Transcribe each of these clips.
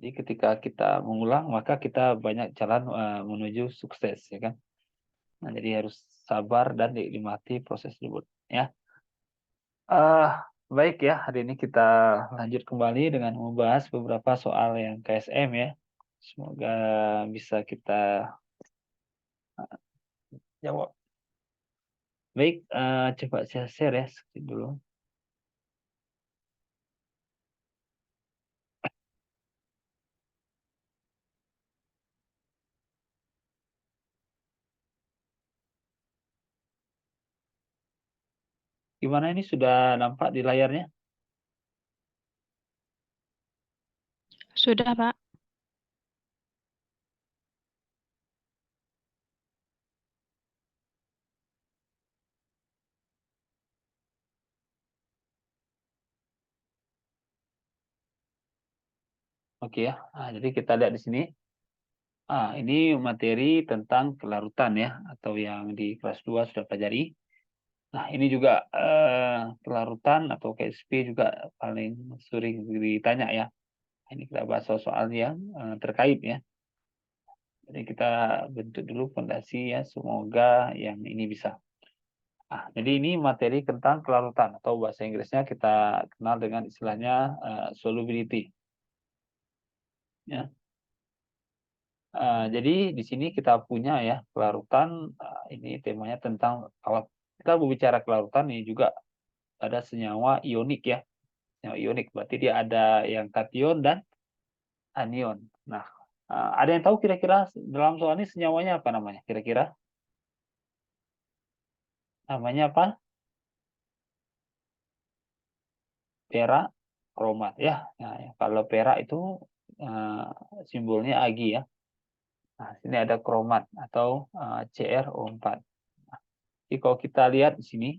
Jadi ketika kita mengulang, maka kita banyak jalan menuju sukses, ya kan? Nah, jadi harus sabar dan dinikmati proses tersebut, ya. Eh, baik ya, hari ini kita lanjut kembali dengan membahas beberapa soal yang KSM ya. Semoga bisa kita jawab. Baik, coba saya share ya screen dulu. Gimana ini sudah nampak di layarnya? Sudah, Pak. Oke ya. Nah, jadi kita lihat di sini. Ini materi tentang kelarutan ya, atau yang di kelas 2 sudah pelajari. Nah, ini juga kelarutan atau KSP juga paling sering ditanya ya. Ini kita bahas soal yang terkait ya. Jadi kita bentuk dulu fondasi ya, semoga yang ini bisa. Jadi ini materi tentang kelarutan atau bahasa Inggrisnya kita kenal dengan istilahnya solubility. Ya. Jadi di sini kita punya ya kelarutan. Ini temanya tentang kalau kita berbicara kelarutan ini juga ada senyawa ionik ya. Senyawa ionik berarti dia ada yang kation dan anion. Nah, ada yang tahu kira-kira dalam soal ini senyawanya apa namanya? Kira-kira namanya apa? Perak, kromat ya. Nah, ya, kalau perak itu eh, simbolnya Ag ya. Nah, sini ada kromat atau CrO4. Jadi kalau kita lihat di sini,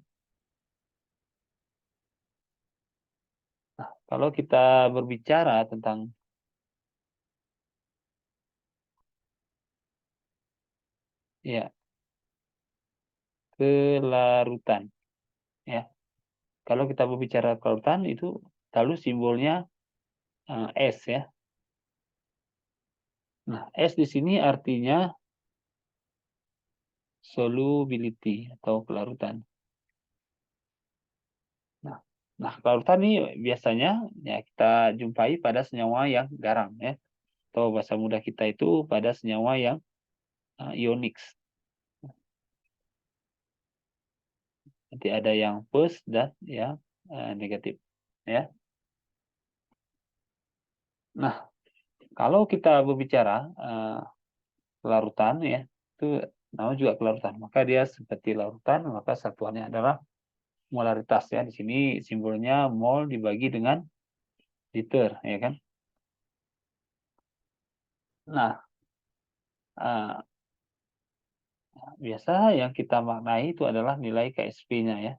kalau kita berbicara tentang ya kelarutan ya. Kalau kita berbicara kelarutan itu lalu simbolnya S ya. Nah, S di sini artinya solubility atau kelarutan. Nah, kelarutan ini biasanya ya kita jumpai pada senyawa yang garam ya. Atau bahasa mudah kita itu pada senyawa yang ionik. Nanti ada yang plus dan yang negatif ya. Nah, kalau kita berbicara kelarutan ya, itu namanya juga kelarutan. Maka dia seperti larutan, maka satuannya adalah molaritas ya. Di sini simbolnya mol dibagi dengan liter ya kan. Nah, eh, biasa yang kita maknai itu adalah nilai KSP-nya ya.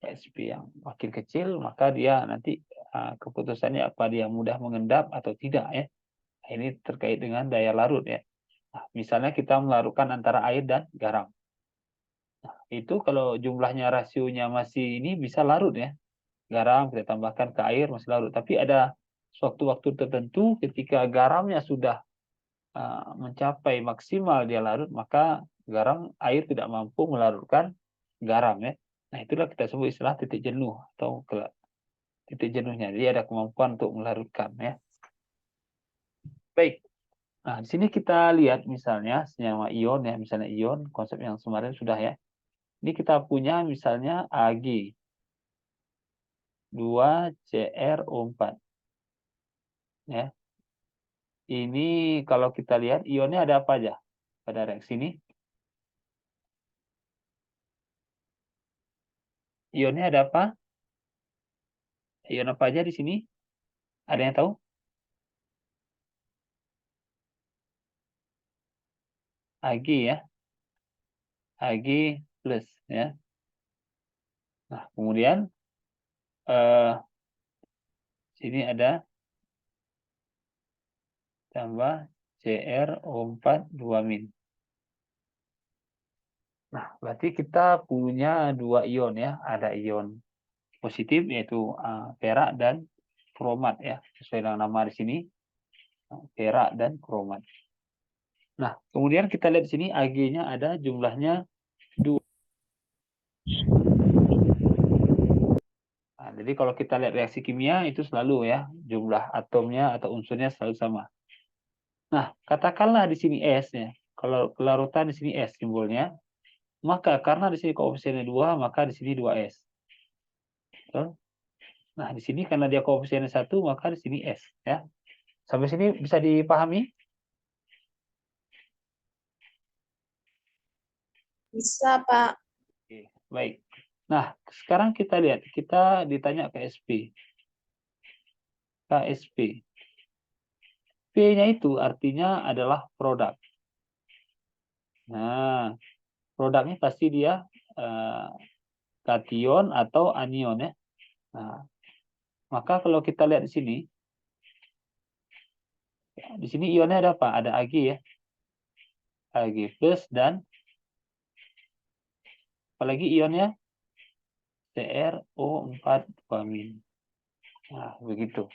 KSP yang makin kecil, maka dia nanti keputusannya apa dia mudah mengendap atau tidak ya. Nah, ini terkait dengan daya larut ya. Nah, misalnya kita melarutkan antara air dan garam. Nah, itu kalau jumlahnya rasionya masih ini bisa larut ya. Garam kita tambahkan ke air masih larut. Tapi ada waktu-waktu tertentu ketika garamnya sudah mencapai maksimal dia larut, maka air tidak mampu melarutkan garam ya. Nah, itulah kita sebut istilah titik jenuh atau titik jenuhnya. Jadi ada kemampuan untuk melarutkan ya. Baik. Nah, di sini kita lihat misalnya senyawa ion ya, misalnya ion, konsep yang kemarin sudah ya. Ini kita punya misalnya Ag 2CrO4 ya. Ini kalau kita lihat ionnya ada apa aja pada reaksi ini? Ionnya ada apa? Ion apa aja di sini? Ada yang tahu? Ag ya, Ag plus ya. Nah, kemudian eh, sini ada tambah CrO4 2-. Nah, berarti kita punya dua ion ya. Ada ion positif yaitu perak dan kromat ya, sesuai dengan nama di sini. perak dan kromat. Nah, kemudian kita lihat di sini Ag-nya ada jumlahnya 2. Nah, jadi kalau kita lihat reaksi kimia itu selalu ya, jumlah atomnya atau unsurnya selalu sama. Nah, katakanlah di sini S ya. Kalau kelarutan di sini S simbolnya, maka karena di sini koefisiennya 2, maka di sini 2S. Betul? Nah, di sini karena dia koefisiennya 1, maka di sini S ya. Sampai sini bisa dipahami? Bisa, Pak. Oke, baik. Nah, sekarang kita lihat, kita ditanya KSP. KSP. P-nya itu artinya adalah produk. Nah, produknya pasti dia kation atau anion ya. Nah, maka kalau kita lihat di sini ionnya ada apa? Ada Ag ya. Ag plus dan apalagi ionnya CrO4 -. Nah, begitu.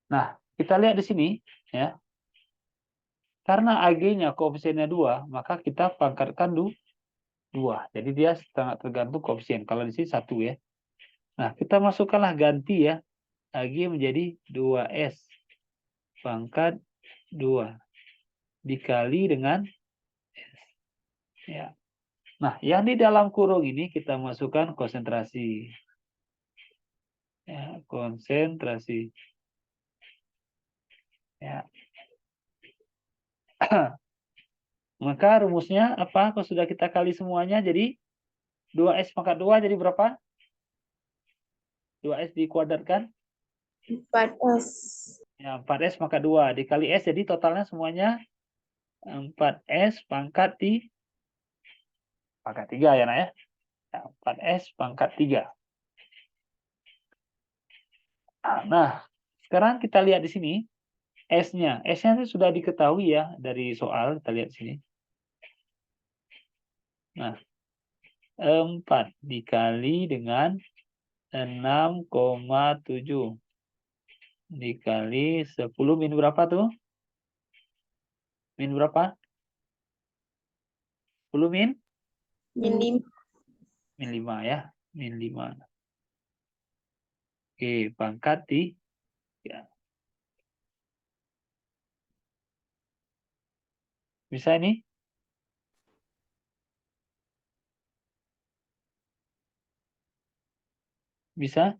Nah, kita lihat di sini ya. Karena Ag-nya koefisiennya 2, maka kita pangkatkan 2. Jadi dia sangat tergantung koefisien. Kalau di sini 1 ya. Nah, kita masukkanlah ganti ya. Ag menjadi 2S pangkat 2 dikali dengan S. Ya. Nah, yang di dalam kurung ini kita masukkan konsentrasi. Ya, konsentrasi. Ya. Maka rumusnya apa? Kalau sudah kita kali semuanya jadi 2S pangkat 2 jadi berapa? 2S dikuadratkan? 4S. Ya, 4S pangkat 2 dikali S jadi totalnya semuanya 4S pangkat pangkat 3 ya, nak ya. 4S pangkat 3. Nah, sekarang kita lihat di sini S-nya. S-nya sudah diketahui ya dari soal, kita lihat sini. Nah, 4 dikali dengan 6,7 dikali 10 min berapa tuh? Min berapa? 10 min? Min 5. Min 5 ya. Min 5. Oke, pangkat ya. Bisa ini? Bisa?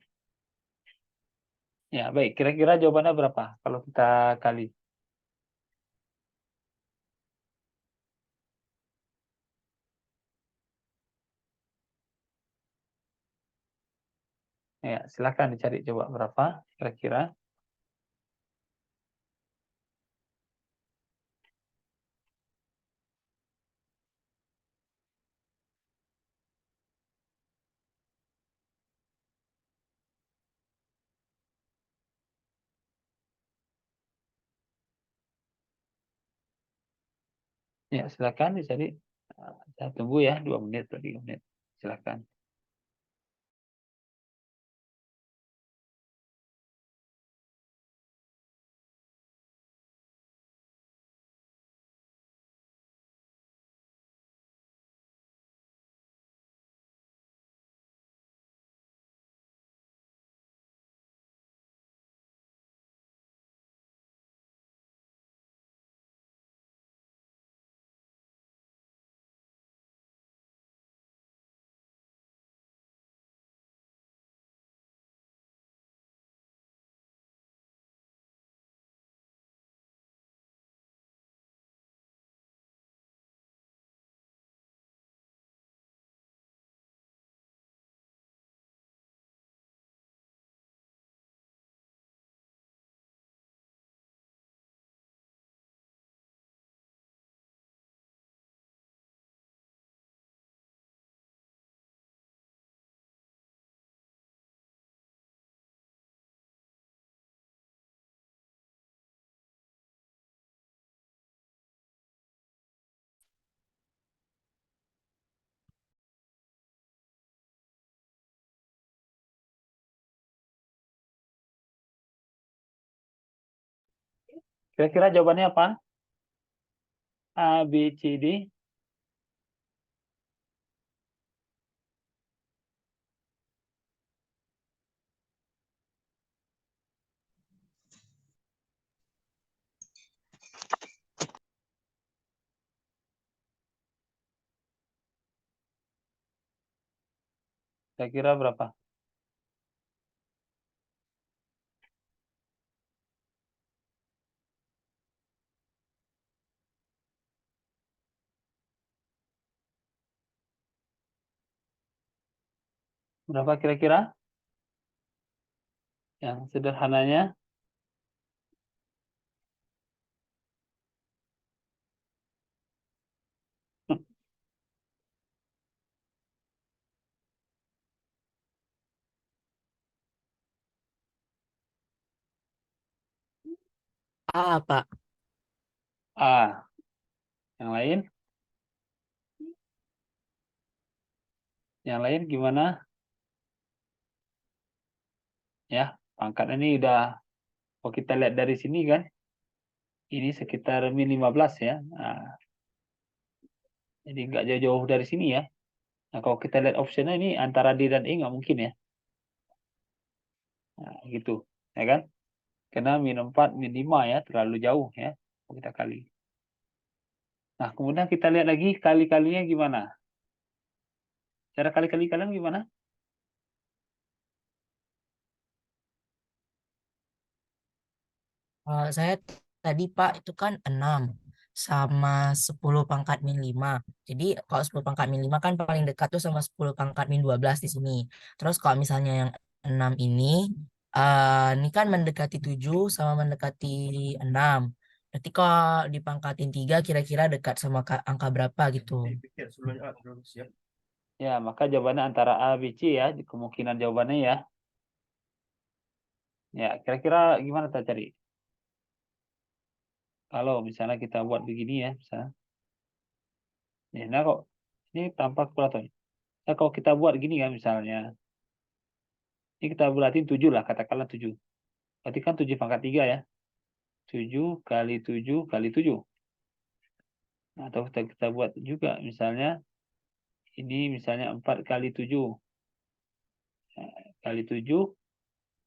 Ya, baik. Kira-kira jawabannya berapa kalau kita kali? Ya, silakan dicari coba berapa kira-kira. Ya, silakan dicari. Saya tunggu ya 2 menit atau 3 menit. Silakan. Kira-kira jawabannya apa? A, B, C, D. Kira-kira berapa? Berapa kira-kira? Yang sederhananya. A, Pak. A. Yang lain? Yang lain gimana? Ya, pangkat ini udah, kalau kita lihat dari sini kan, ini sekitar min 15 ya. Nah, jadi nggak jauh-jauh dari sini ya. Nah, kalau kita lihat optionnya ini antara D dan E nggak mungkin ya. Nah, gitu. Ya kan? Karena min 4, min 5 ya, terlalu jauh ya. Kalau kita kali. Nah, kemudian kita lihat lagi kali-kalinya gimana. Cara kali-kali kalian gimana? Saya tadi Pak itu kan 6 sama 10 pangkat min 5. Jadi kalau 10 pangkat min 5 kan paling dekat tuh sama 10 pangkat min 12 di sini. Terus kalau misalnya yang 6 ini kan mendekati 7 sama mendekati 6. Berarti kalau dipangkatin 3 kira-kira dekat sama angka berapa gitu. Ya, maka jawabannya antara A, B, C ya. Kemungkinan jawabannya ya. Ya, kira-kira gimana kita cari? Kalau misalnya kita buat begini ya, misalnya. Ya, nah kok ini tanpa kalkulator. Nah, kalau kita buat gini kan misalnya. Ini kita bulatin 7 lah, katakanlah 7. Berarti kan 7 pangkat 3 ya. 7 kali 7 kali 7. Nah, atau kita buat juga misalnya ini misalnya 4 kali 7. Nah, kali 7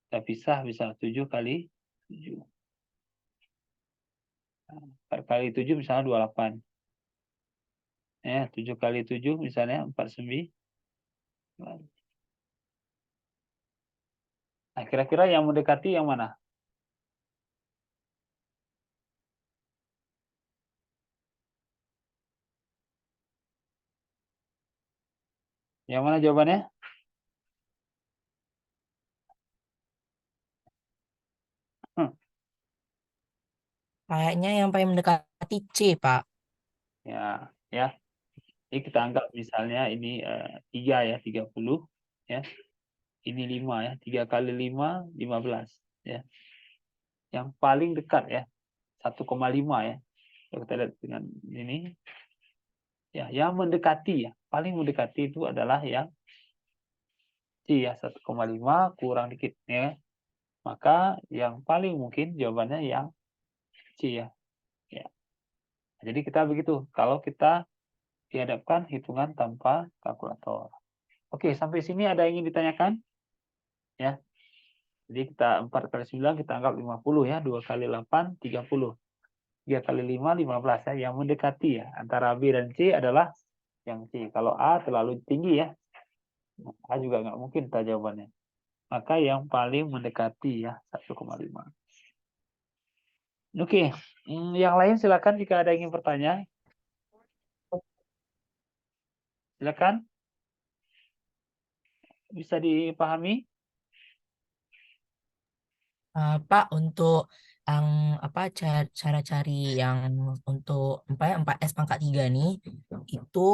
kita pisah bisa 7 kali 7. Nah, 4 kali 7 misalnya 28. Ya, 7 kali 7 misalnya 49. Nah, kira-kira yang mendekati yang mana? Yang mana jawabannya? Hmm, Kayaknya yang paling mendekati C, Pak. ya, ya. Jadi kita anggap misalnya ini 3 ya, 30 ya. Ini 5 ya, 3 kali 5, 15 ya. Yang paling dekat ya, 1,5 ya. Kalau kita lihat dengan ini, ya, yang mendekati ya, paling mendekati itu adalah yang C ya, 1,5 kurang dikit ya. Maka yang paling mungkin jawabannya yang C ya. Ya. Jadi kita begitu, kalau kita dihadapkan hitungan tanpa kalkulator. Oke, sampai sini ada yang ingin ditanyakan? Ya. Jadi kita 4 kali 9 kita anggap 50 ya, 2 kali 8 30. 3 kali 5 15 ya, yang mendekati ya antara B dan C adalah yang C. Kalau A terlalu tinggi ya, A juga nggak mungkin kita jawabannya. Maka yang paling mendekati ya 1,5. Oke, yang lain silakan jika ada yang ingin bertanya. Silakan, bisa dipahami? Pak, untuk yang apa cara cari yang untuk 4S pangkat 3 nih itu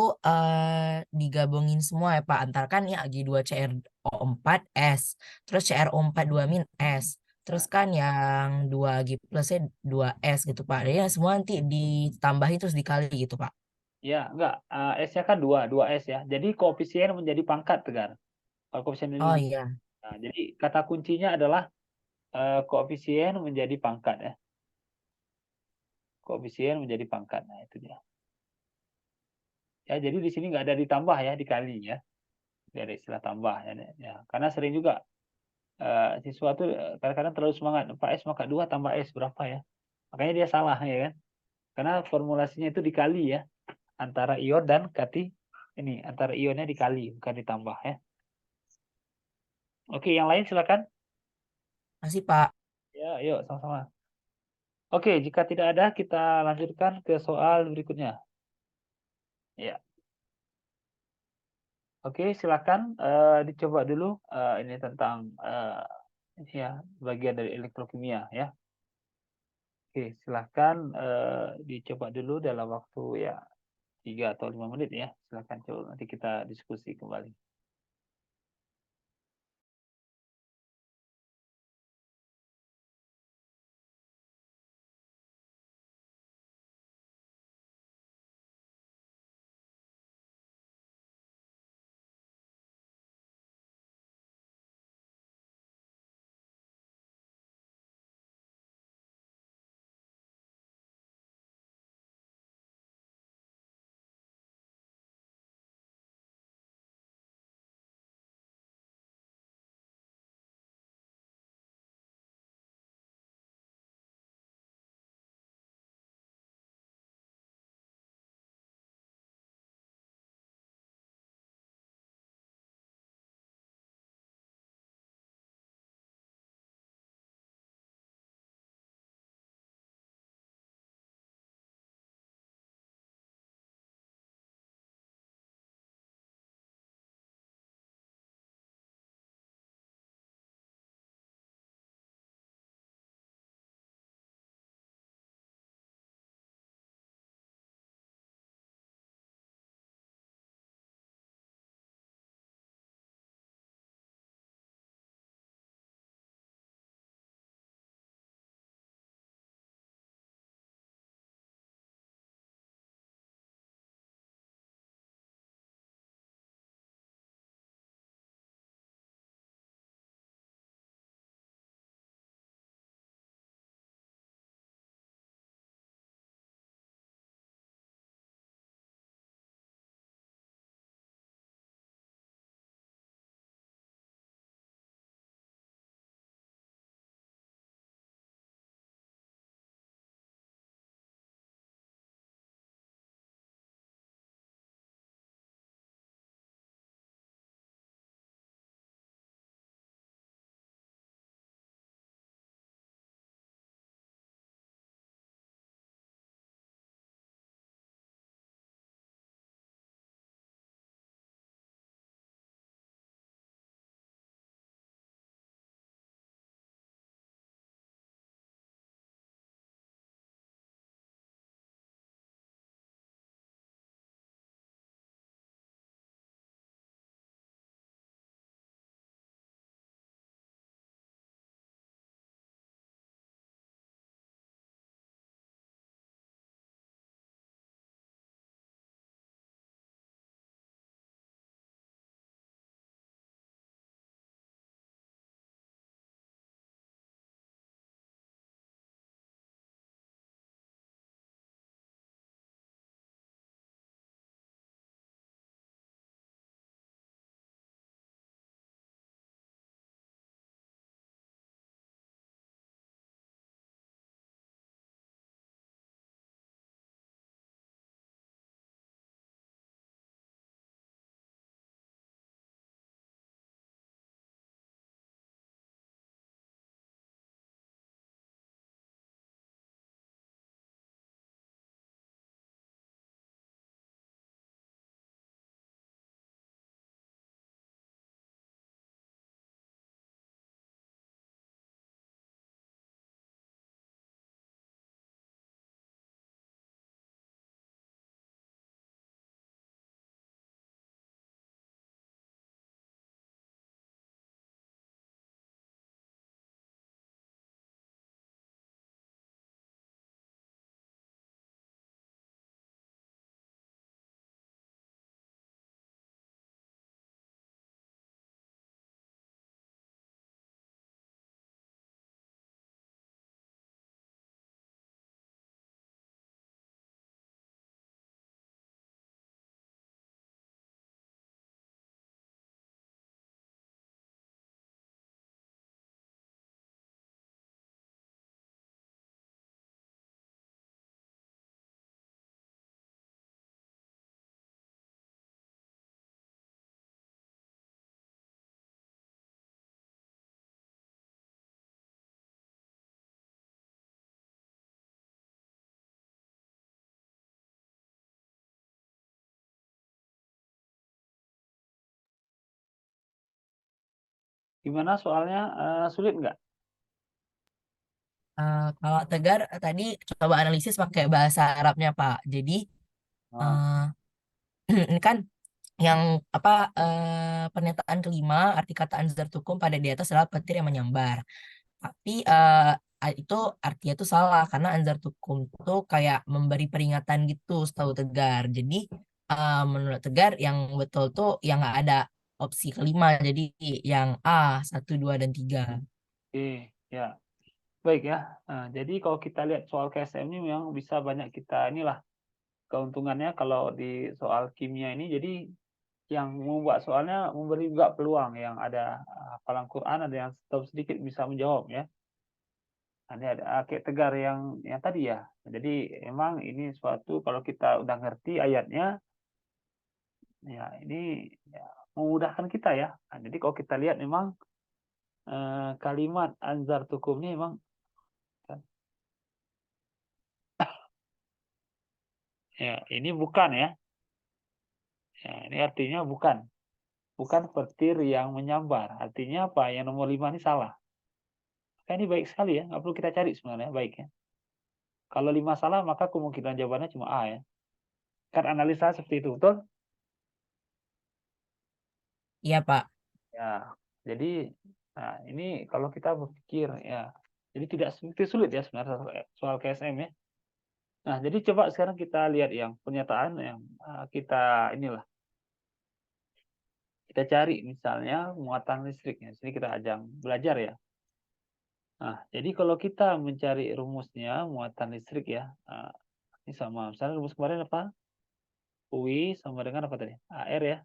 digabungin semua ya Pak, antar kan ya G2 CRO4S, terus CRO4 2 min S, terus kan yang 2 G plusnya 2S gitu Pak. Jadi ya semua nanti ditambahin terus dikali gitu Pak. Ya, enggak. S-nya kan 2 S ya. Jadi koefisien menjadi pangkat, Tegar. Kalau koefisien ini, Oh iya. nah, jadi kata kuncinya adalah koefisien menjadi pangkat ya. koefisien menjadi pangkat. Nah, itu dia. Ya, jadi di sini nggak ada ditambah ya, dikali ya. Tidak ada istilah tambah ya. Ya. Karena sering juga siswa tuh kadang-kadang terlalu semangat 4S maka 2 tambah S berapa ya. Makanya dia salah ya kan. Karena formulasinya itu dikali ya. Antara ion dan kati ini antara ionnya dikali bukan ditambah ya. Oke, yang lain silakan. Masih, Pak. Ya, yuk sama-sama. Oke, jika tidak ada kita lanjutkan ke soal berikutnya. Ya. Oke, silakan dicoba dulu ini tentang ini ya bagian dari elektrokimia ya. Oke, silakan dicoba dulu dalam waktu ya 3 atau 5 menit ya. Silakan coba nanti kita diskusi kembali. Gimana soalnya, sulit nggak? Kalau tegar tadi coba analisis pakai bahasa Arabnya Pak. Jadi Oh, eh, ini kan yang apa pernyataan kelima arti kata anzartukum pada di atas adalah petir yang menyambar. Tapi itu artinya itu salah karena anzartukum itu kayak memberi peringatan gitu setahu Tegar. Jadi menurut Tegar yang betul tuh yang nggak ada opsi kelima. Jadi yang A 1, 2, dan 3. oke, ya. Baik ya. Nah, jadi kalau kita lihat soal KSM ini memang bisa banyak kita inilah keuntungannya kalau di soal kimia ini. Jadi yang membuat soalnya memberi juga peluang yang ada hafalan Quran, ada yang tahu sedikit bisa menjawab ya. Ada kayak Tegar yang tadi ya. Jadi emang ini suatu kalau kita udah ngerti ayatnya, ya ini ya, memudahkan kita ya. Nah, jadi kalau kita lihat memang kalimat anzar tukum ini memang ya ini bukan ya. Ya, ini artinya bukan. Bukan petir yang menyambar. Artinya apa? Yang nomor 5 ini salah. Maka ini baik sekali ya. Nggak perlu kita cari sebenarnya. Baik ya. Kalau 5 salah, maka kemungkinan jawabannya cuma A ya. Kan analisa seperti itu, betul? Iya Pak. Ya. Jadi, nah ini kalau kita berpikir ya. Jadi tidak seperti sulit ya sebenarnya soal KSM ya. Nah, jadi coba sekarang kita lihat yang pernyataan yang kita inilah. Kita cari misalnya muatan listriknya. Sini kita ajang belajar ya. Nah, jadi kalau kita mencari rumusnya muatan listrik ya, ini sama. Misalnya rumus kemarin apa? UI sama dengan apa tadi? AR ya.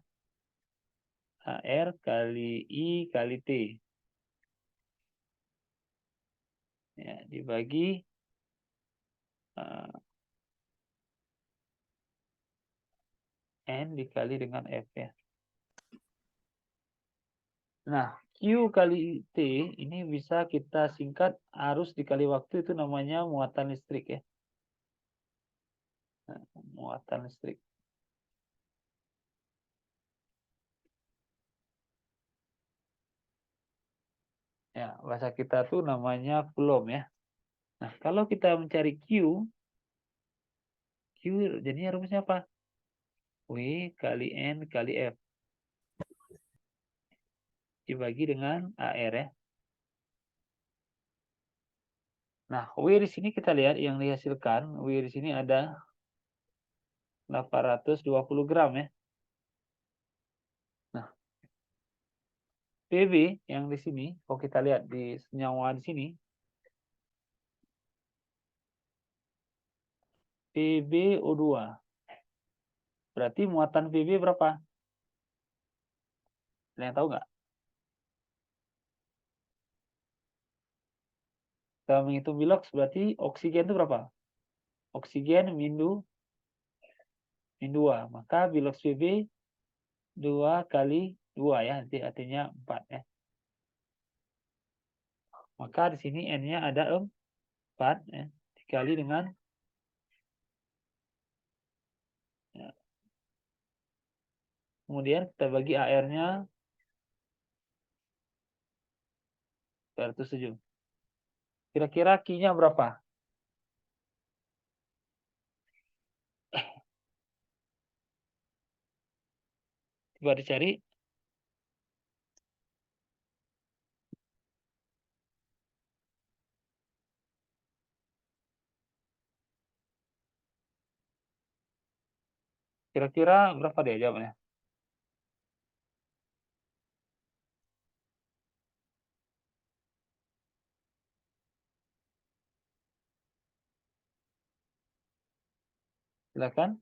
AR kali I kali T. Ya, dibagi uh, N dikali dengan F ya. Nah, Q kali T ini bisa kita singkat arus dikali waktu itu namanya muatan listrik ya. Nah, muatan listrik. Ya, bahasa kita tuh namanya coulomb ya. Nah, kalau kita mencari Q jadinya rumusnya apa? W kali N kali F dibagi dengan AR ya. Nah, W di sini kita lihat yang dihasilkan, W di sini ada 820 gram ya. Nah, PB yang di sini, kalau kita lihat di senyawa di sini, PbO2. Berarti muatan PB berapa? Ada yang tahu nggak? Kita menghitung bilox berarti oksigen itu berapa? Oksigen min 2. Maka bilox PB 2 kali 2 ya, nanti artinya 4 ya. Maka di sini N-nya ada 4 ya, dikali dengan ya. Kemudian kita bagi AR-nya 207. Kira-kira Q-nya berapa? Coba dicari. Kira-kira berapa deh jawabnya? Silakan.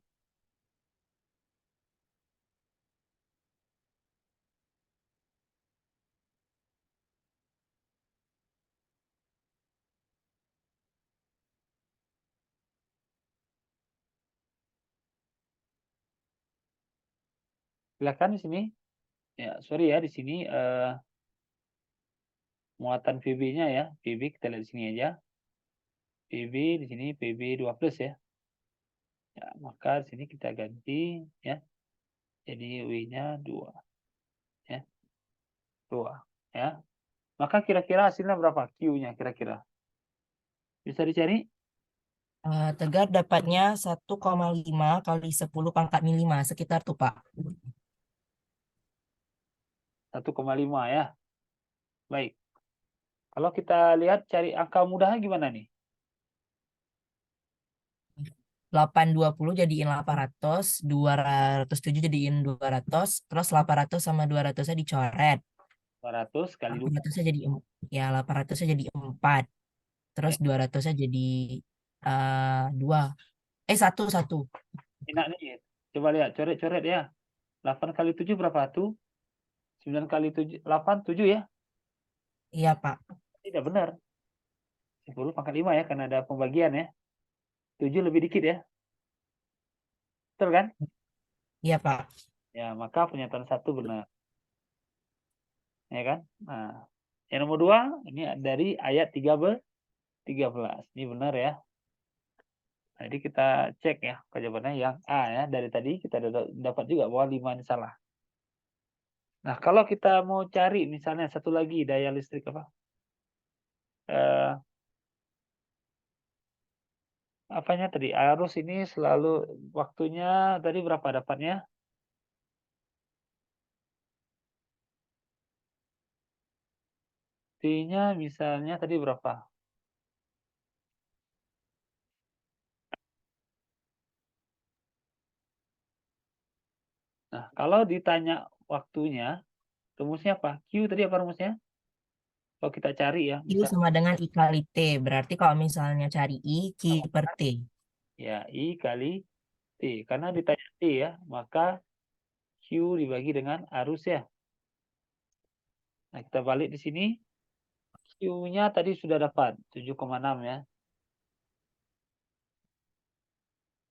Silakan di sini. Ya, sorry ya di sini muatan PB-nya ya. PB kita lihat di sini aja. PB di sini PB 2 plus ya. Ya, maka di sini kita ganti ya. Jadi W-nya 2 ya. 2 ya. Maka kira-kira hasilnya berapa? Q-nya kira-kira. Bisa dicari? Tegar dapatnya 1,5 kali 10 pangkat min 5 sekitar tuh Pak. 1,5 ya. Baik. Kalau kita lihat cari angka mudahnya gimana nih? 820 jadiin 800, 207 jadiin 200, terus 800 sama 200-nya dicoret. 200 kali 2. 800-nya jadi 800-nya jadi 4. Terus Ya. 200-nya jadi 2. 1. Enak nih. Coba lihat, coret-coret ya. 8 kali 7 berapa tuh? 9 kali 7, 8, 7 ya? Iya, Pak. Tidak benar. 10 pangkat 5 ya, karena ada pembagian ya. 7 lebih dikit ya. Betul kan? Iya, Pak. Ya, maka pernyataan 1 benar. Ya kan? Nah, yang nomor 2, ini dari ayat 13. Ini benar ya. Nah, jadi kita cek ya, jawabannya yang A ya. Dari tadi kita dapat juga bahwa 5 ini salah. Nah, kalau kita mau cari misalnya satu lagi daya listrik apa? Apanya tadi? Arus ini selalu waktunya tadi berapa dapatnya? T-nya misalnya tadi berapa? Nah, kalau ditanya waktunya, rumusnya apa? Q tadi apa rumusnya? Kalau kita cari ya, Q misal sama dengan I kali T. Berarti kalau misalnya cari I, Q per T. ya I kali T. Karena ditanya T ya, maka Q dibagi dengan arus ya. Nah, kita balik di sini. Q-nya tadi sudah dapat 7,6 ya.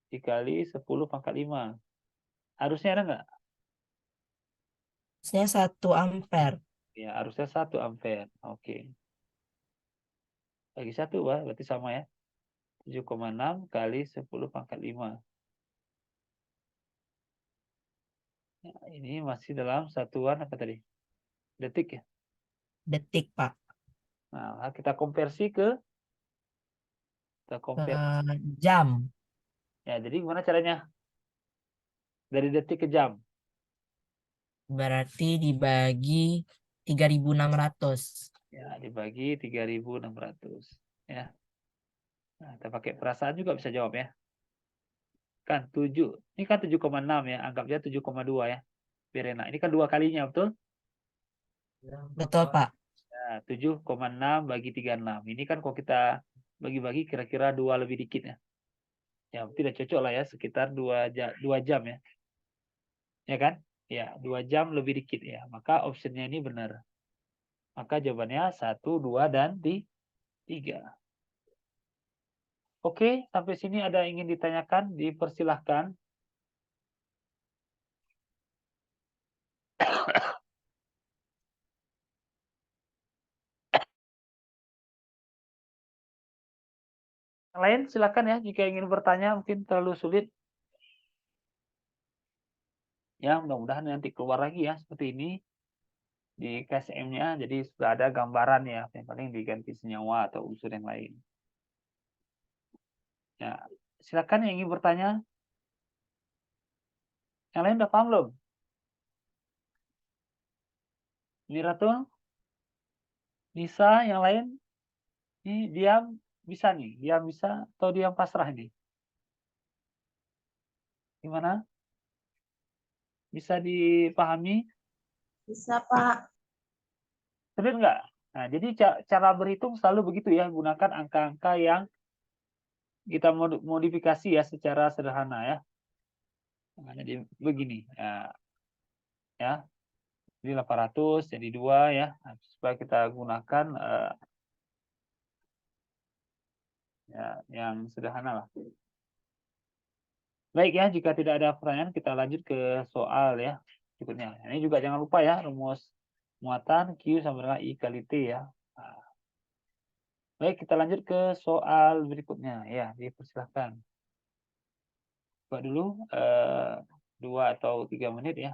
Dikali 10 pangkat 5. Arusnya ada nggak? Harusnya 1 ampere. Ya, arusnya 1 ampere. Oke. Bagi 1, berarti sama ya. 7,6 kali 10 pangkat 5. Ya, ini masih dalam satuan apa tadi? Detik ya. Detik, Pak. Nah, kita konversi ke Jam. ya, jadi gimana caranya? Dari detik ke jam. Berarti dibagi 3.600. Ya, dibagi 3.600 ya. Nah, kita pakai perasaan juga bisa jawab ya. Kan 7. Ini kan 7,6 ya, anggapnya 7,2 ya. Biar enak. Ini kan 2 kalinya, betul? Betul, Pak. Nah, 7,6 bagi 36. Ini kan kalau kita bagi-bagi kira-kira 2 lebih dikit ya. Ya, tidak cocok lah ya, sekitar 2 jam ya. Ya kan? Ya, 2 jam lebih dikit ya. Maka optionnya ini benar. Maka jawabannya 1, 2, dan 3. Oke, sampai sini ada yang ingin ditanyakan? Dipersilahkan. Yang lain silakan ya, jika ingin bertanya mungkin terlalu sulit. Ya, mudah-mudahan nanti keluar lagi ya, seperti ini. Di KSM-nya, jadi sudah ada gambaran ya, yang paling diganti senyawa atau unsur yang lain. Ya, silakan yang ingin bertanya. Yang lain udah paham belum? Miratul, Nisa, yang lain? Ini diam bisa nih, diam bisa atau diam pasrah nih? Gimana? Bisa dipahami? Bisa, Pak. Sulit nggak? Nah, jadi cara berhitung selalu begitu ya, gunakan angka-angka yang kita modifikasi ya secara sederhana ya. Nah, jadi begini, ya. Jadi 800 jadi 2 ya. Nah, supaya kita gunakan ya, yang sederhana lah. Baik ya, jika tidak ada pertanyaan kita lanjut ke soal ya berikutnya. Ini juga jangan lupa ya, rumus muatan Q sama dengan I kali T ya. Nah, baik, kita lanjut ke soal berikutnya ya, dipersilahkan. Coba dulu 2 atau 3 menit ya.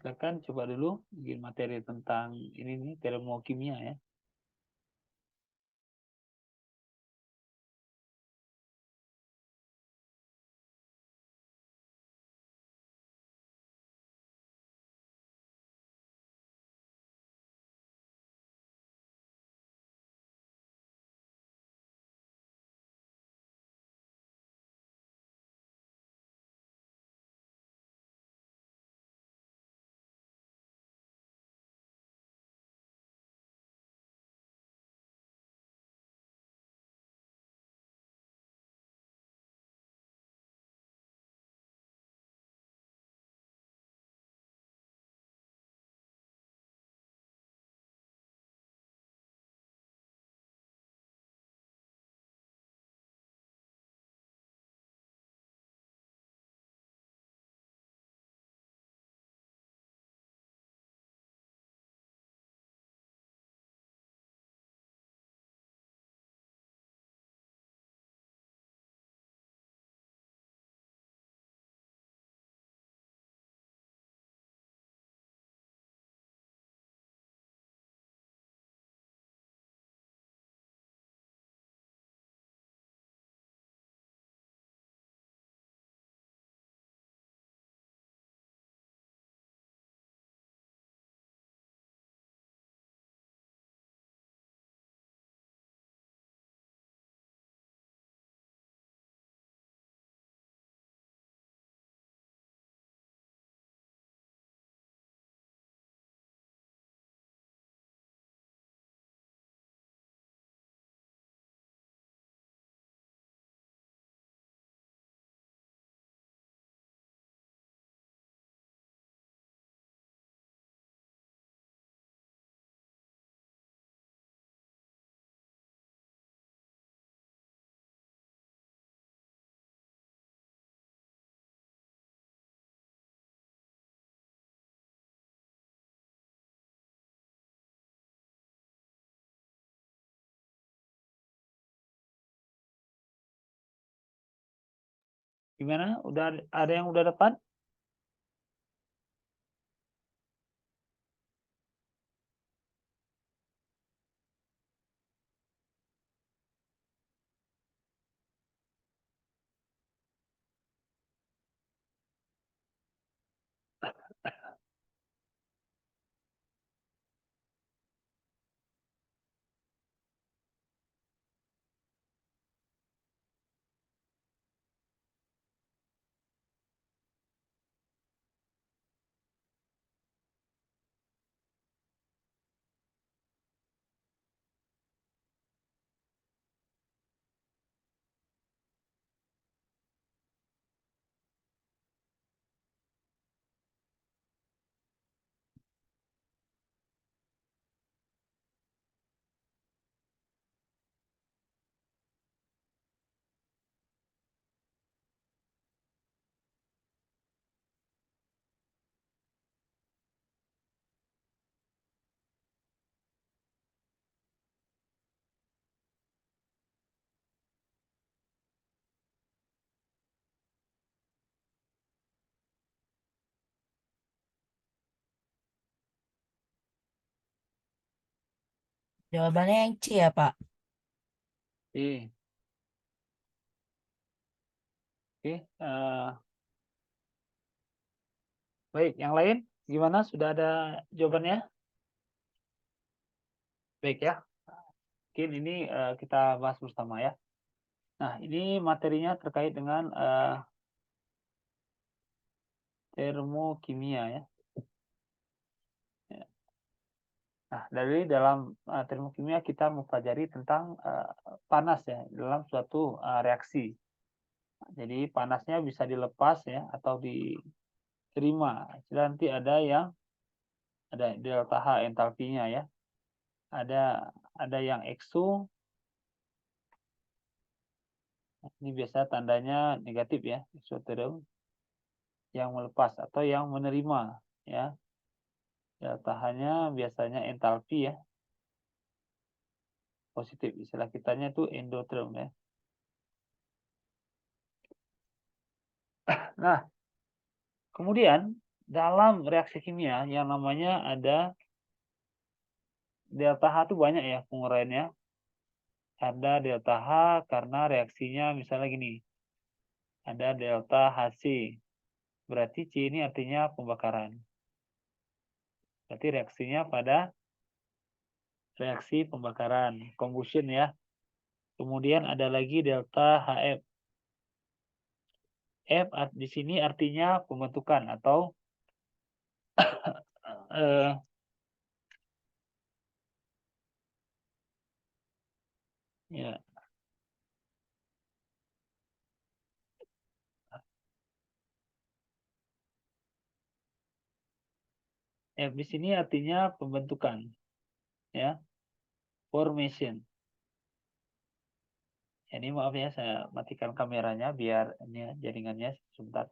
silakan coba dulu bikin materi tentang ini nih termokimia ya. Gimana? Udah ada yang udah dapat? Jawabannya yang C ya, Pak. Oke. Oke. Baik, yang lain gimana? Sudah ada jawabannya? Baik ya. Mungkin ini kita bahas bersama ya. Nah, ini materinya terkait dengan termokimia ya. Nah, dari dalam termokimia kita mempelajari tentang panas ya dalam suatu reaksi. Jadi panasnya bisa dilepas ya atau diterima. Jadi nanti ada delta H entalpinya ya. Ada yang exo. Ini biasa tandanya negatif ya, exotherm yang melepas atau yang menerima ya. Delta H-nya biasanya entalpi ya. Positif istilah kitanya itu endotherm ya. Nah, kemudian dalam reaksi kimia yang namanya ada delta H itu banyak ya penguraiannya. Ada delta H karena reaksinya misalnya gini. Ada delta HC. Berarti C ini artinya pembakaran. Berarti reaksinya pada reaksi pembakaran, combustion ya. Kemudian ada lagi delta HF. F di sini artinya pembentukan atau eh, ya, F di sini artinya pembentukan ya, formation. Ini maaf ya, saya matikan kameranya biar ini jaringannya sebentar.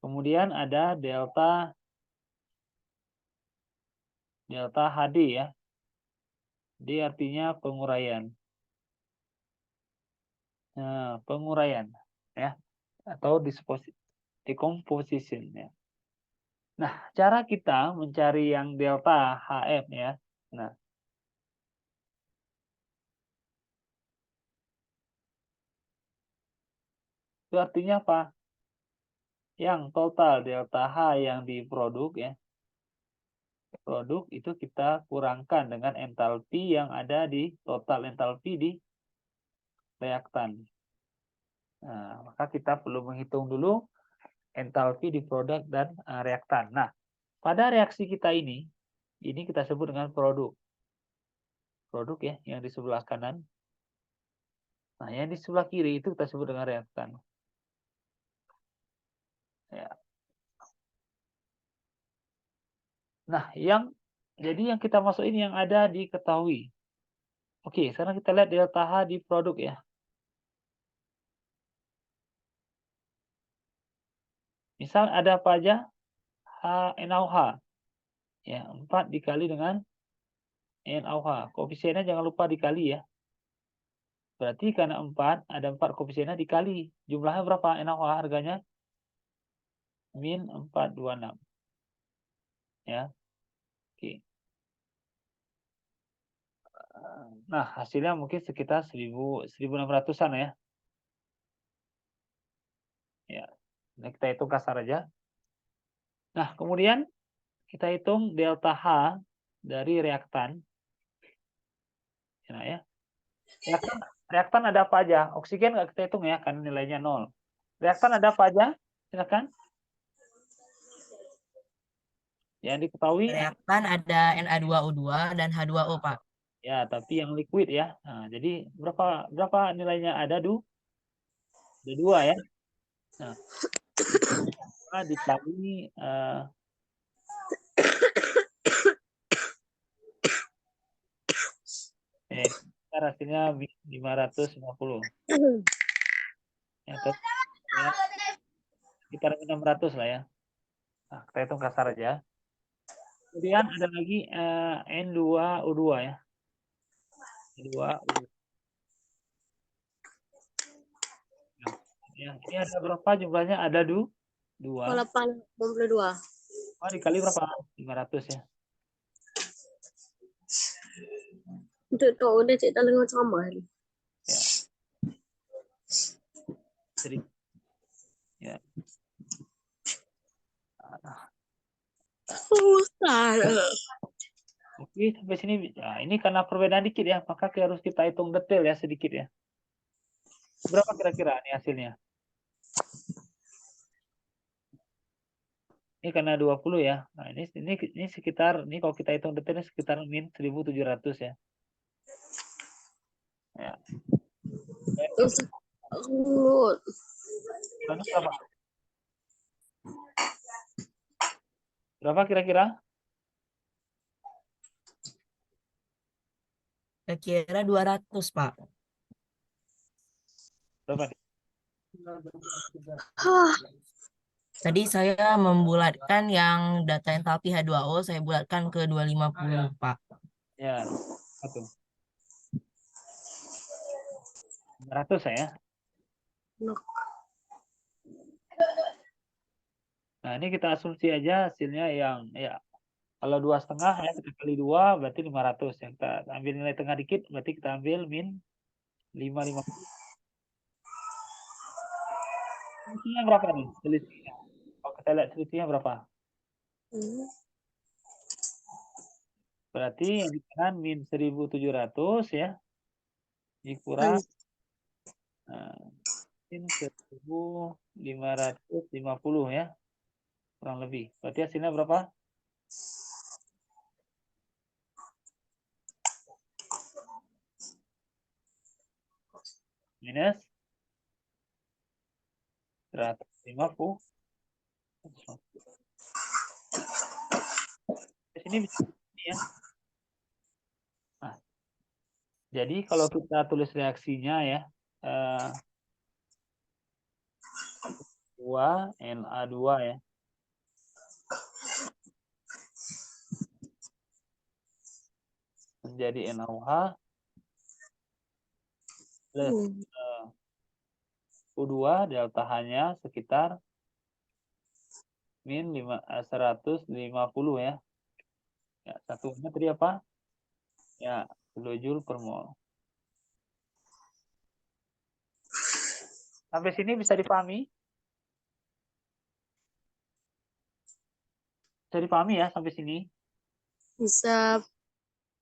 Kemudian ada delta HD ya. D artinya penguraian. Nah, penguraian ya, atau decomposition ya. Nah, cara kita mencari yang delta HF ya. Nah, itu artinya apa? Yang total delta H yang diproduk ya. Produk itu kita kurangkan dengan entalpi yang ada di total entalpi di reaktan. Nah, maka kita perlu menghitung dulu entalpi di produk dan reaktan. Nah, pada reaksi kita ini kita sebut dengan produk. Produk ya, yang di sebelah kanan. Nah, yang di sebelah kiri itu kita sebut dengan reaktan. Ya. Nah, jadi yang kita masuk ini yang ada diketahui. Oke, sekarang kita lihat delta H di produk ya. Misal ada apa aja? NaOH. Ya, 4 dikali dengan NaOH. Koefisiennya jangan lupa dikali ya. Berarti karena 4, ada 4 koefisiennya dikali. Jumlahnya berapa? NaOH harganya? Min 426. Ya. Oke. Nah, hasilnya mungkin sekitar 1600-an ya. Ya. Nah, kita hitung kasar aja. Nah, kemudian kita hitung delta H dari reaktan. Nah, ya. Reaktan ada apa aja? Oksigen nggak kita hitung ya, karena nilainya 0. Reaktan ada apa aja? Silakan. Yang diketahui. Reaktan ada Na2O2 dan H2O, Pak. Ya, tapi yang liquid ya. Nah, jadi berapa nilainya? Ada 2 ya. Nah, dikali hasilnya 550. Ya, ya, sekitar 600 lah ya. Nah, kita hitung kasar aja. Kemudian ada lagi N2O2 ya. N2O2. Ya, ini ada berapa jumlahnya? Ada 2. 862. Oh, dikali berapa? 500 ya. Untuk itu udah cerita dengan sama. Ya. Jadi, ya. Oke, sampai sini. Nah, ini karena perbedaan dikit ya, maka harus kita hitung detail ya sedikit ya. Berapa kira-kira ini hasilnya? Ini karena 20 ya. Nah, ini sekitar, ini kalau kita hitung detailnya sekitar min 1700 ya. Ya. Berapa? Berapa kira-kira? Kira-kira 200, Pak. Berapa? Tadi saya membulatkan yang data entalpi H2O, saya bulatkan ke 250, Pak. Ya, satu. 500 ya. Nah, ini kita asumsi aja hasilnya yang ya kalau 2,5 ya kita kali 2 berarti 500. Yang kita ambil nilai tengah dikit berarti kita ambil min 550. Selisihnya berapa nih? Selisihnya. Kalau kita lihat selisihnya berapa? Hmm. Berarti yang di kanan min 1.700 ya dikurang min 1.550 ya kurang lebih. Berarti hasilnya berapa? Minus 150. Di sini bisa ya. Nah, jadi kalau kita tulis reaksinya ya 2 Na2 ya. Menjadi NaOH plus U2 delta H-nya sekitar min 150 ya. Ya, satunya tadi apa? Ya, kilojoule per mol. Sampai sini bisa dipahami? Bisa dipahami ya sampai sini? Bisa.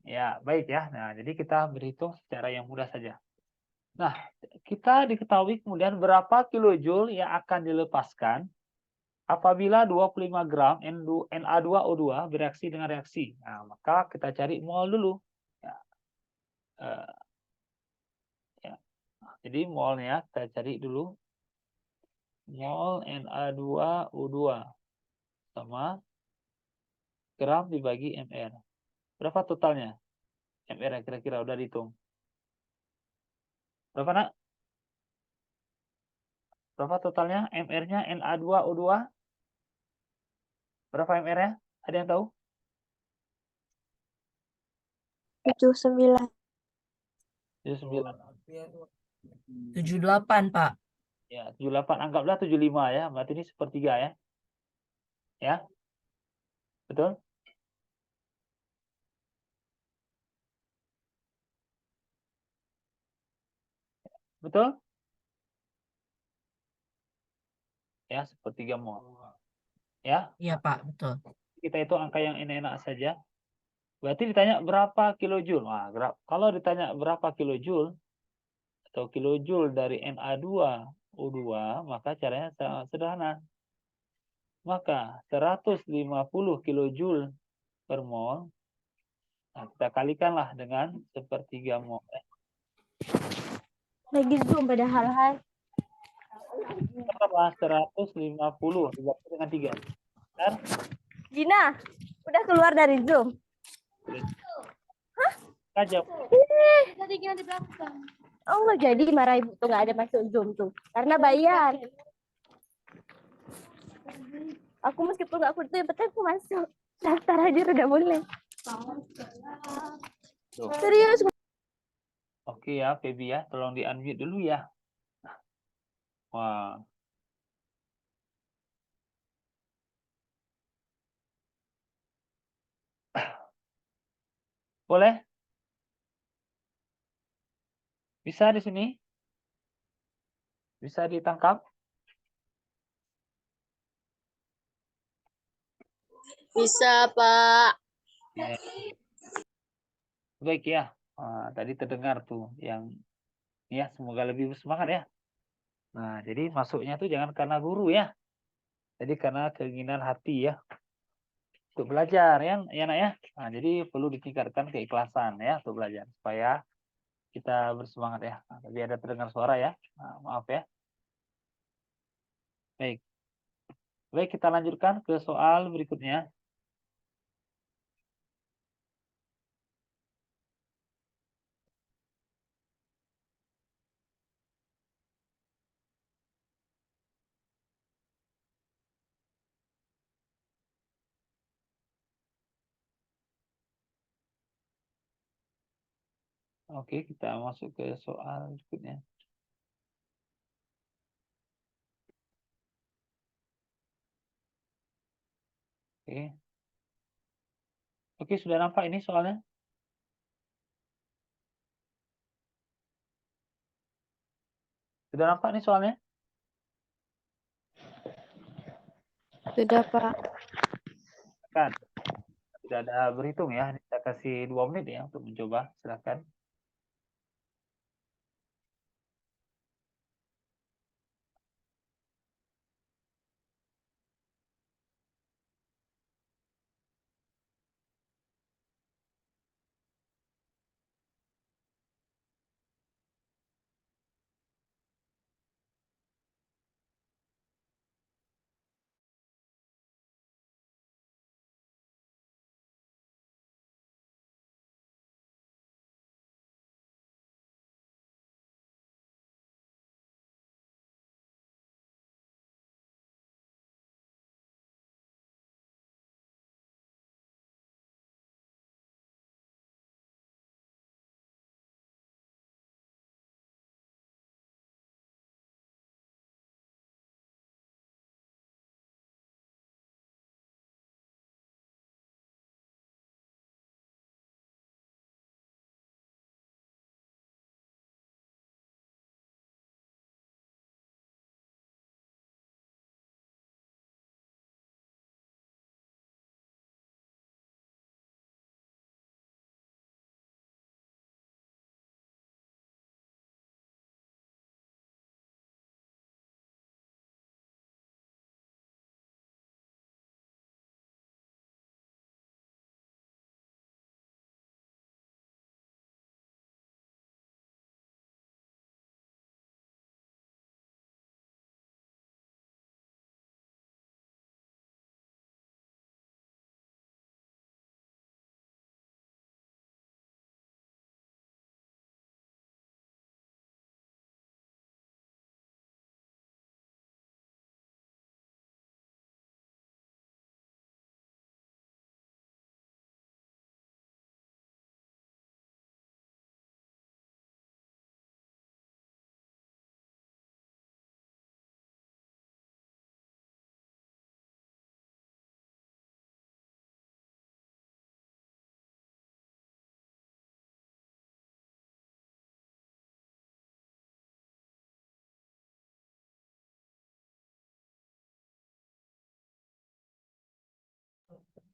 Ya, baik ya. Nah, jadi kita berhitung secara yang mudah saja. Nah, kita diketahui kemudian berapa kilojoule yang akan dilepaskan apabila 25 gram Na2O2 bereaksi dengan reaksi. Nah, maka kita cari mol dulu. Ya. Ya. Jadi molnya kita cari dulu. Mol Na2O2 sama gram dibagi mr. Berapa totalnya? MR kira-kira udah dihitung. Berapa nak? Berapa totalnya? MR-nya Na2O2. Berapa MR-nya? Ada yang tahu? 79. 79. 78, Pak. Ya, 78. Anggaplah 75 ya. Berarti ini sepertiga ya. Ya. Betul? Betul? Ya, sepertiga mol. Ya. Iya, Pak, betul. Kita itu angka yang enak-enak saja. Berarti ditanya berapa kilojoule. Nah, kalau ditanya berapa kilojoule atau kilojoule dari Na2O2, maka caranya sangat sederhana. Maka 150 kilojoule per mol. Nah, kita kalikanlah dengan sepertiga mol. Lagi Zoom padahal, hai. Berapa? 150 dibagi dengan 3. Benar? Gina, udah keluar dari Zoom. Saja. Tadi Gina di belakang. Oh, nggak jadi marah ibu tuh nggak ada masuk Zoom tuh. Karena bayar. Aku meskipun nggak kudu yang penting aku masuk. Daftar aja udah boleh. Tuh. Serius. Oke ya, Feby ya. Tolong di-unmute dulu ya. Wah. Boleh? Bisa di sini? Bisa ditangkap? Bisa, Pak. Ya. Baik ya. Tadi terdengar tuh yang ya semoga lebih bersemangat ya. Nah, jadi masuknya tuh jangan karena guru ya. Jadi karena keinginan hati ya. Untuk belajar ya nak ya. Nah, jadi perlu ditingkatkan keikhlasan ya untuk belajar supaya kita bersemangat ya. Nah, tadi ada terdengar suara ya. Nah, maaf ya. Baik. Baik, kita lanjutkan ke soal berikutnya. Oke, kita masuk ke soal berikutnya. Oke. Oke, sudah nampak ini soalnya? Sudah nampak nih soalnya? Sudah, Pak. Kan, sudah ada berhitung ya. Kita kasih 2 menit ya untuk mencoba. Silakan.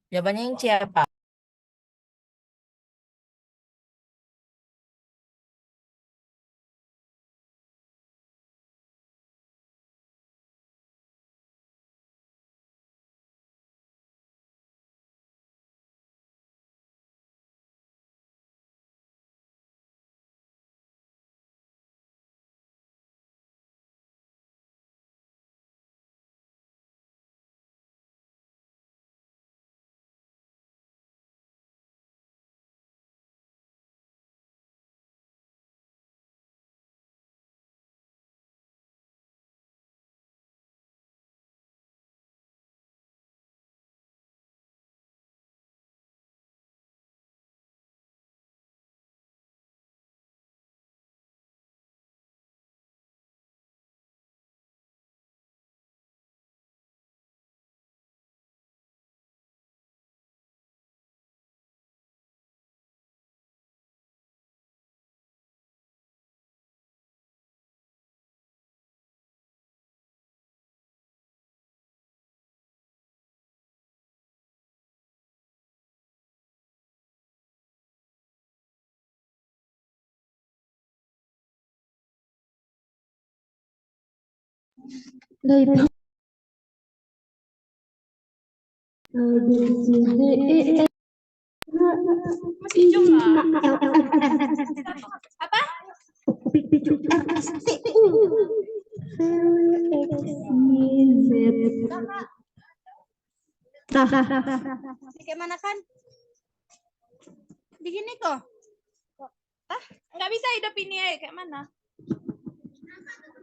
Jawabannya yang C ya, Pak. Masih jumlah. Apa? Kayak mana kan? Begini kok. Hah? Nggak bisa hidup ini ya, kayak mana?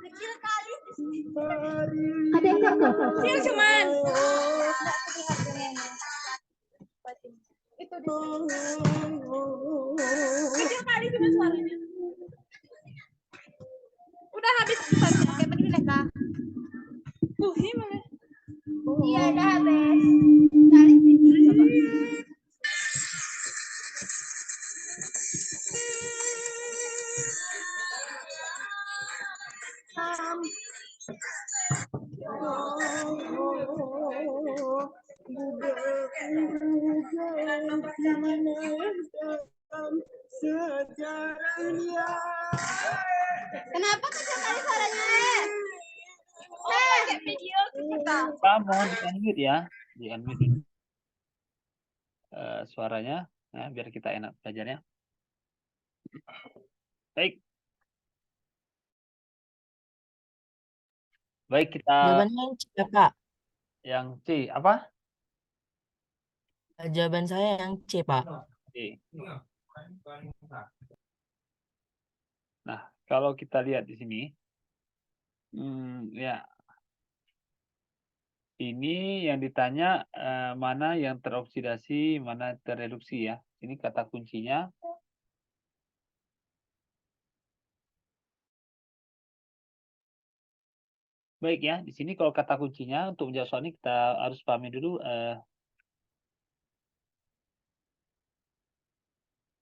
Kecil kali. Ada yang kecil cuman. Itu kecil kali cuma suaranya. Udah habis pesannya. Kayak begini Kak. Ini mana? Iya, udah habis. Kenapa kecil kali suaranya? Pakai video kita. Pak, mohon di unmute ya, di unmute dulu suaranya, nah, biar kita enak belajarnya. Baik, baik kita Jawabannya yang C ya, Pak. yang C apa? Jawaban saya yang C, Pak. C. Nah, kalau kita lihat di sini, ya ini yang ditanya mana yang teroksidasi, mana tereduksi ya. Ini kata kuncinya. Baik ya, di sini kalau kata kuncinya untuk menjawab soal ini kita harus pahami dulu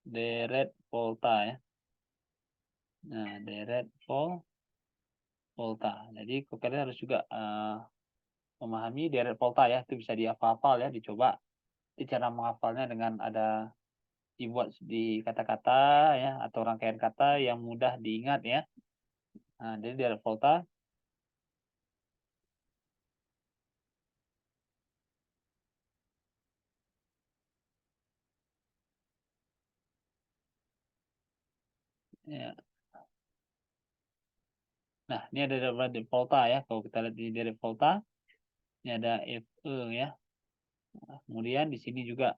deret volta ya. Nah, deret volta. Jadi kalian harus juga memahami deret volta ya. Itu bisa dihafal ya, dicoba. Jadi cara menghafalnya dengan ada dibuat di kata-kata ya atau rangkaian kata yang mudah diingat ya. Nah, jadi deret volta ya. Nah, ini ada deret volta ya. Kalau kita lihat di deret volta, ini ada Fe ya. Nah, kemudian di sini juga.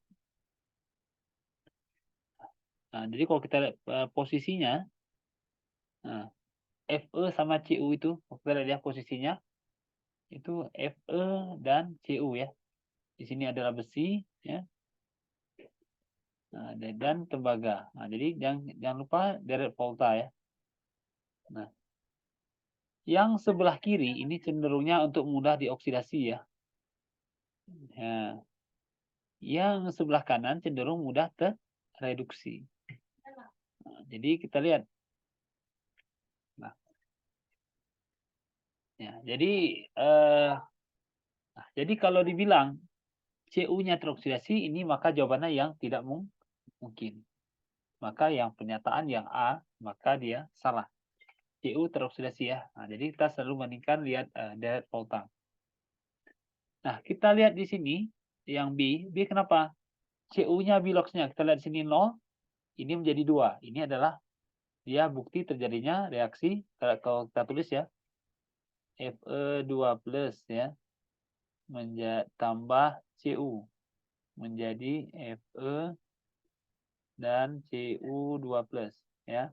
Nah, jadi kalau kita lihat posisinya, nah, Fe sama Cu itu, kalau kita lihat ya posisinya, itu Fe dan Cu ya. Di sini adalah besi ya. Nah, dan tembaga. Nah, jadi jangan lupa deret volta ya. Nah, yang sebelah kiri ini cenderungnya untuk mudah dioksidasi ya. Nah, yang sebelah kanan cenderung mudah tereduksi. Nah, jadi kita lihat. Nah, ya, jadi kalau dibilang Cu-nya teroksidasi ini maka jawabannya yang tidak mungkin. Maka yang pernyataan yang A maka dia salah. Cu teroksidasi ya. Nah, jadi kita selalu bandingkan lihat deret volta. Nah, kita lihat di sini yang B. B kenapa? Cu-nya biloxnya kita lihat di sini 0, ini menjadi 2. Ini adalah dia bukti terjadinya reaksi kalau kita tulis ya. Fe2+ ya. Tambah Cu menjadi Fe dan Cu2+ ya.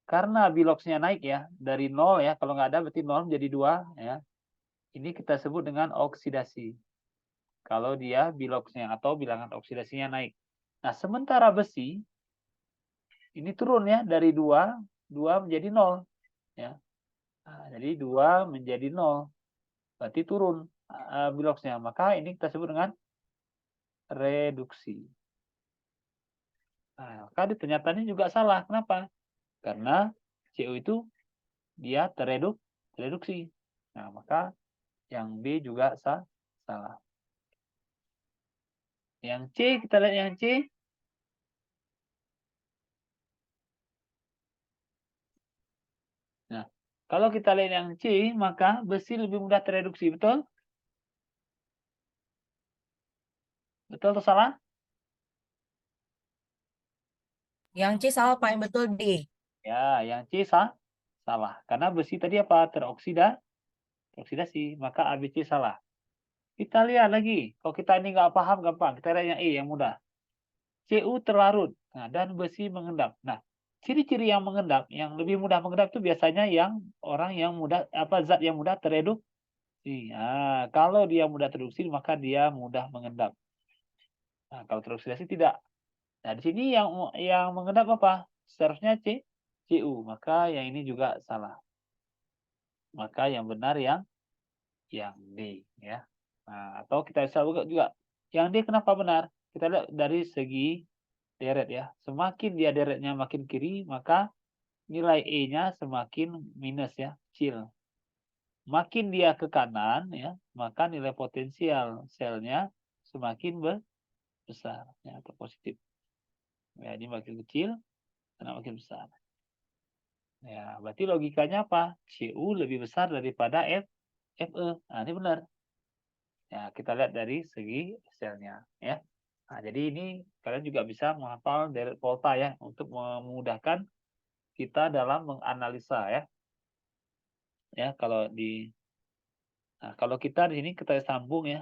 Karena biloxnya naik ya dari 0 ya, kalau nggak ada berarti 0 menjadi 2 ya. Ini kita sebut dengan oksidasi. Kalau dia biloxnya atau bilangan oksidasinya naik. Nah, sementara besi ini turun ya dari 2 menjadi 0 ya. Nah, jadi 2 menjadi 0. Berarti turun biloxnya. Maka ini kita sebut dengan reduksi. Nah, maka pernyataannya juga salah. Kenapa? Karena Cu itu dia tereduksi. Nah, maka yang B juga salah. Yang C, kita lihat yang C. Nah, kalau kita lihat yang C, maka besi lebih mudah tereduksi, betul? Betul atau salah? Yang C salah, Pak. Yang betul D. Ya, yang C salah. Karena besi tadi apa? Teroksidasi. Maka ABC salah. Kita lihat lagi. Kalau kita ini nggak paham, gampang. Kita lihat yang E, yang mudah. Cu terlarut. Nah, dan besi mengendap. Nah, ciri-ciri yang mengendap, yang lebih mudah mengendap itu biasanya yang orang yang mudah, zat yang mudah tereduksi. Nah, kalau dia mudah tereduksi, maka dia mudah mengendap. Nah, kalau teroksidasi tidak. Nah, di sini yang mengendap apa? Seharusnya Cu. Maka yang ini juga salah. Maka yang benar yang D ya. Nah, atau kita bisa juga yang D kenapa benar? Kita lihat dari segi deret ya. Semakin dia deretnya makin kiri, maka nilai E-nya semakin minus ya. kecil. Makin dia ke kanan, ya, maka nilai potensial selnya semakin besar, ya, atau positif. Ya, ini makin kecil, karena makin besar. Ya, berarti logikanya apa? CU lebih besar daripada FE. Nah, ini benar. Ya, kita lihat dari segi selnya, ya. Nah, jadi ini kalian juga bisa menghafal deret volta ya, untuk memudahkan kita dalam menganalisa ya. Ya, kalau di Nah, kalau kita di sini kita sambung ya,